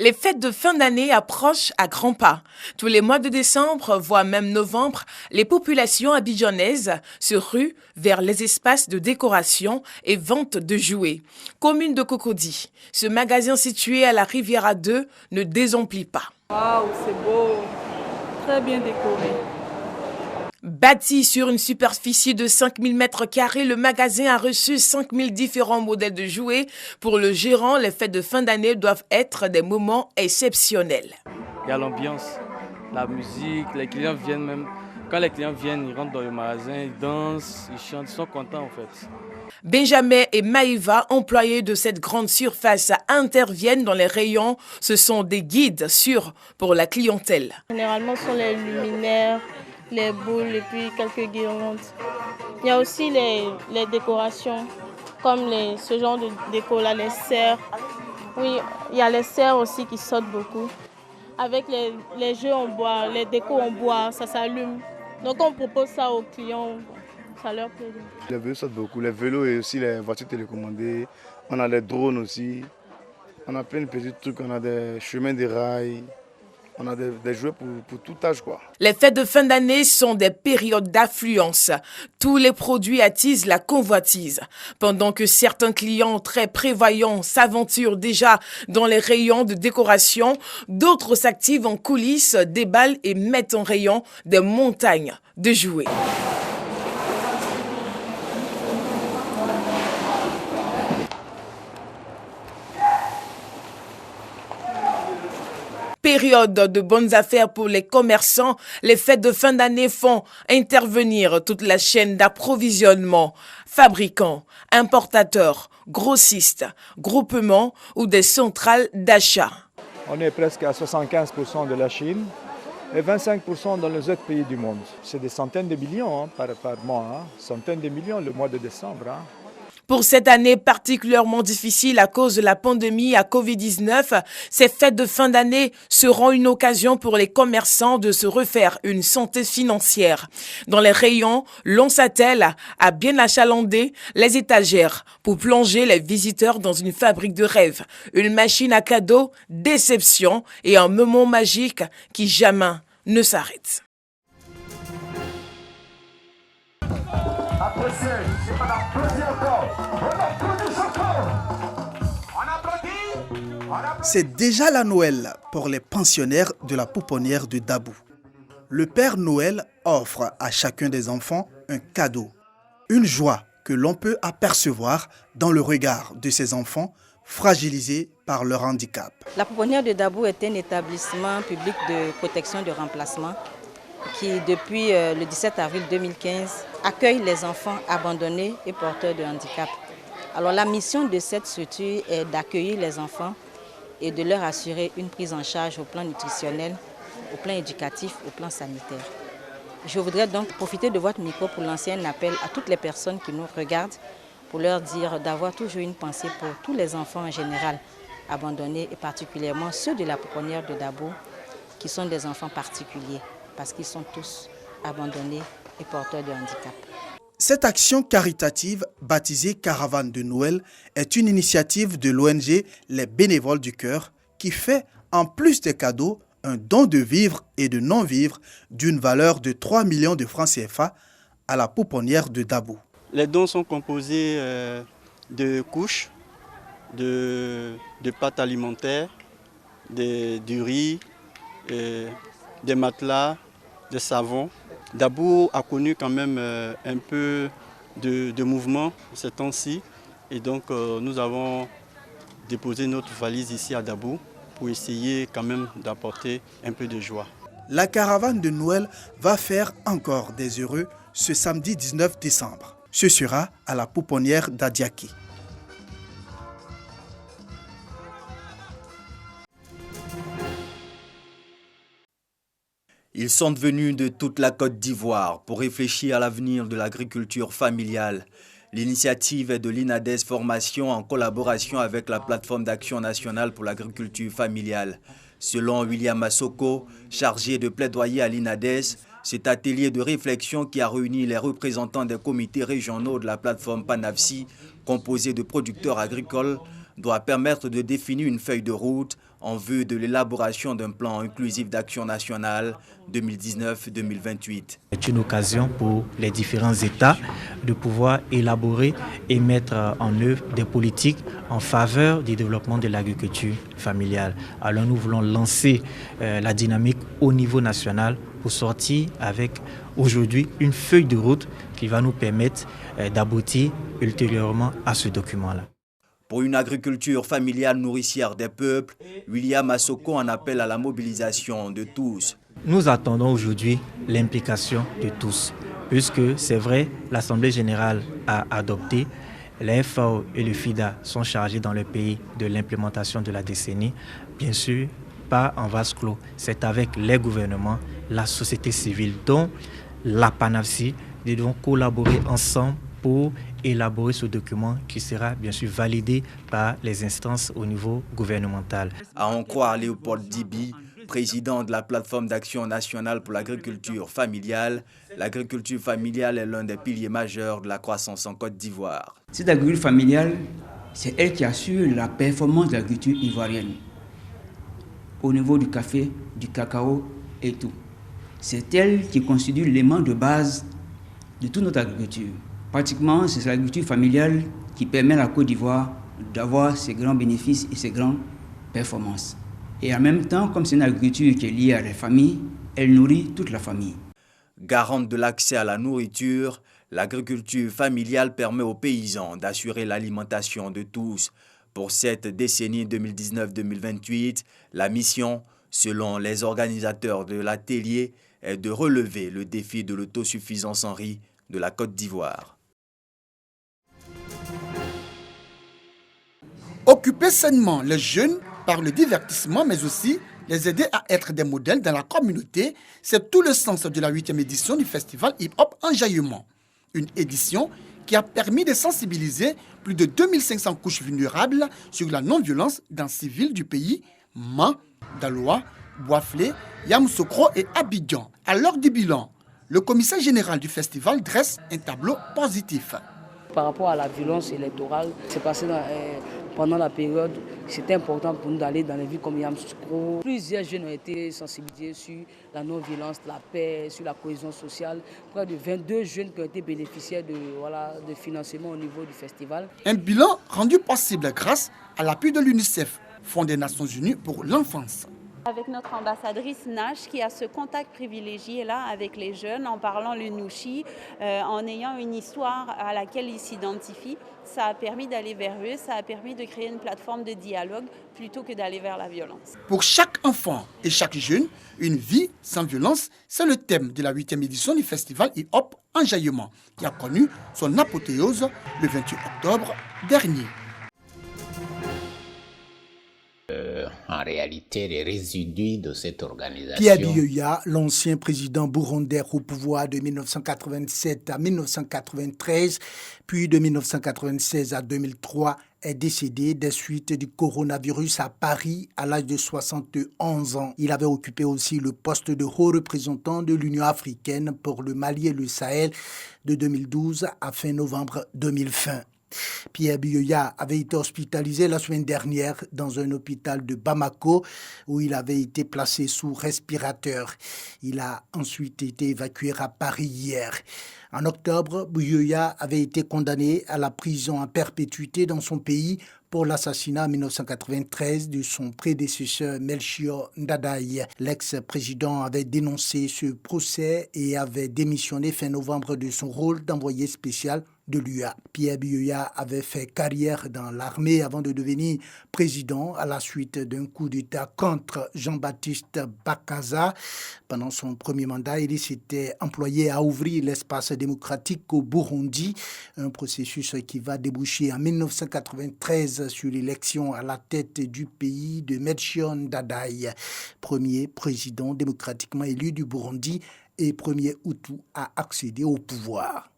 Les fêtes de fin d'année approchent à grands pas. Tous les mois de décembre, voire même novembre, les populations abidjanaises se ruent vers les espaces de décoration et vente de jouets. Commune de Cocody, ce magasin situé à la Riviera 2 ne désemplit pas. Waouh, c'est beau, très bien décoré. Bâti sur une superficie de 5000 m², le magasin a reçu 5000 différents modèles de jouets. Pour le gérant, les fêtes de fin d'année doivent être des moments exceptionnels. Il y a l'ambiance, la musique, les clients viennent même. Quand les clients viennent, ils rentrent dans le magasin, ils dansent, ils chantent, ils sont contents en fait. Benjamin et Maïva, employés de cette grande surface, interviennent dans les rayons. Ce sont des guides sûrs pour la clientèle. Généralement, ce sont les luminaires, les boules et puis quelques guirlandes. Il y a aussi les décorations, comme ce genre de déco-là, les serres. Oui, il y a les serres aussi qui sortent beaucoup. Avec les jeux en bois, les décos en bois, ça s'allume. Donc on propose ça aux clients, ça leur plaît. Les vélos sortent beaucoup, les vélos et aussi les voitures télécommandées. On a les drones aussi. On a plein de petits trucs, on a des chemins de rails. On a des jouets pour tout âge, quoi. Les fêtes de fin d'année sont des périodes d'affluence. Tous les produits attisent la convoitise. Pendant que certains clients très prévoyants s'aventurent déjà dans les rayons de décoration, d'autres s'activent en coulisses, déballent et mettent en rayon des montagnes de jouets. Période de bonnes affaires pour les commerçants, les fêtes de fin d'année font intervenir toute la chaîne d'approvisionnement, fabricants, importateurs, grossistes, groupements ou des centrales d'achat. On est presque à 75% de la Chine et 25% dans les autres pays du monde. C'est des centaines de millions par mois, centaines de millions le mois de décembre. Pour cette année particulièrement difficile à cause de la pandémie à Covid-19, ces fêtes de fin d'année seront une occasion pour les commerçants de se refaire une santé financière. Dans les rayons, l'on s'attelle à bien achalander les étagères pour plonger les visiteurs dans une fabrique de rêves, une machine à cadeaux, déception et un moment magique qui jamais ne s'arrête. C'est déjà la Noël pour les pensionnaires de la pouponnière de Dabou. Le Père Noël offre à chacun des enfants un cadeau, une joie que l'on peut apercevoir dans le regard de ces enfants fragilisés par leur handicap. La pouponnière de Dabou est un établissement public de protection de remplacement qui, depuis le 17 avril 2015, accueille les enfants abandonnés et porteurs de handicap. Alors la mission de cette structure est d'accueillir les enfants et de leur assurer une prise en charge au plan nutritionnel, au plan éducatif, au plan sanitaire. Je voudrais donc profiter de votre micro pour lancer un appel à toutes les personnes qui nous regardent pour leur dire d'avoir toujours une pensée pour tous les enfants en général abandonnés et particulièrement ceux de la pouponnière de Dabou qui sont des enfants particuliers parce qu'ils sont tous abandonnés et porteurs de handicap. Cette action caritative, baptisée Caravane de Noël, est une initiative de l'ONG Les Bénévoles du Cœur qui fait, en plus des cadeaux, un don de vivres et de non-vivres d'une valeur de 3 millions de francs CFA à la pouponnière de Dabou. Les dons sont composés de couches, de pâtes alimentaires, du riz, des matelas, des savons. Dabou a connu quand même un peu de mouvement ces temps-ci et donc nous avons déposé notre valise ici à Dabou pour essayer quand même d'apporter un peu de joie. La caravane de Noël va faire encore des heureux ce samedi 19 décembre. Ce sera à la pouponnière d'Adiaki. Ils sont venus de toute la Côte d'Ivoire pour réfléchir à l'avenir de l'agriculture familiale. L'initiative est de l'INADES Formation en collaboration avec la plateforme d'action nationale pour l'agriculture familiale. Selon William Masoko, chargé de plaidoyer à l'INADES, cet atelier de réflexion qui a réuni les représentants des comités régionaux de la plateforme PANAFSI, composée de producteurs agricoles, doit permettre de définir une feuille de route en vue de l'élaboration d'un plan inclusif d'action nationale 2019-2028. C'est une occasion pour les différents États de pouvoir élaborer et mettre en œuvre des politiques en faveur du développement de l'agriculture familiale. Alors nous voulons lancer la dynamique au niveau national pour sortir avec aujourd'hui une feuille de route qui va nous permettre d'aboutir ultérieurement à ce document-là. Pour une agriculture familiale nourricière des peuples, William Assoko en appelle à la mobilisation de tous. Nous attendons aujourd'hui l'implication de tous, puisque c'est vrai, l'Assemblée générale a adopté, les FAO et le FIDA sont chargés dans le pays de l'implémentation de la décennie, bien sûr, pas en vase clos, c'est avec les gouvernements, la société civile, dont la PANAFSI, nous devons collaborer ensemble pour élaborer ce document qui sera bien sûr validé par les instances au niveau gouvernemental. À en croire Léopold Dibi, président de la plateforme d'action nationale pour l'agriculture familiale, l'agriculture familiale est l'un des piliers majeurs de la croissance en Côte d'Ivoire. Cette agriculture familiale, c'est elle qui assure la performance de l'agriculture ivoirienne au niveau du café, du cacao et tout. C'est elle qui constitue l'élément de base de toute notre agriculture. Pratiquement, c'est l'agriculture familiale qui permet à la Côte d'Ivoire d'avoir ses grands bénéfices et ses grandes performances. Et en même temps, comme c'est une agriculture qui est liée à la famille, elle nourrit toute la famille. Garante de l'accès à la nourriture, l'agriculture familiale permet aux paysans d'assurer l'alimentation de tous. Pour cette décennie 2019-2028, la mission, selon les organisateurs de l'atelier, est de relever le défi de l'autosuffisance en riz de la Côte d'Ivoire. Occuper sainement les jeunes par le divertissement, mais aussi les aider à être des modèles dans la communauté, c'est tout le sens de la 8e édition du festival hip-hop Enjaillement. Une édition qui a permis de sensibiliser plus de 2500 couches vulnérables sur la non-violence dans 6 villes du pays, Man, Daloa, Boisflé, Yamoussoukro et Abidjan. À l'heure du bilan, le commissaire général du festival dresse un tableau positif. Par rapport à la violence électorale, c'est passé pendant la période, c'était important pour nous d'aller dans les villes comme Yamoussoukro. Plusieurs jeunes ont été sensibilisés sur la non-violence, la paix, sur la cohésion sociale. Près de 22 jeunes qui ont été bénéficiaires de financement au niveau du festival. Un bilan rendu possible grâce à l'appui de l'UNICEF, Fonds des Nations Unies pour l'enfance. Avec notre ambassadrice Nash qui a ce contact privilégié là avec les jeunes en parlant le Nouchi, en ayant une histoire à laquelle ils s'identifient, ça a permis d'aller vers eux, ça a permis de créer une plateforme de dialogue plutôt que d'aller vers la violence. Pour chaque enfant et chaque jeune, une vie sans violence, c'est le thème de la 8e édition du festival hip-hop Enjaillement qui a connu son apothéose le 28 octobre dernier. En réalité, les résidus de cette organisation. Pierre Biyoya, l'ancien président burundais au pouvoir de 1987 à 1993, puis de 1996 à 2003, est décédé des suites du coronavirus à Paris à l'âge de 71 ans. Il avait occupé aussi le poste de haut représentant de l'Union africaine pour le Mali et le Sahel de 2012 à fin novembre 2020. Pierre Biyoya avait été hospitalisé la semaine dernière dans un hôpital de Bamako où il avait été placé sous respirateur. Il a ensuite été évacué à Paris hier. En octobre, Biyoya avait été condamné à la prison à perpétuité dans son pays pour l'assassinat en 1993 de son prédécesseur Melchior Ndadaye. L'ex-président avait dénoncé ce procès et avait démissionné fin novembre de son rôle d'envoyé spécial de l'UA. Pierre Biyoya avait fait carrière dans l'armée avant de devenir président à la suite d'un coup d'État contre Jean-Baptiste Bakaza. Pendant son premier mandat, il s'était employé à ouvrir l'espace démocratique au Burundi, un processus qui va déboucher en 1993 sur l'élection à la tête du pays de Melchior Ndadaye, premier président démocratiquement élu du Burundi et premier Hutu à accéder au pouvoir.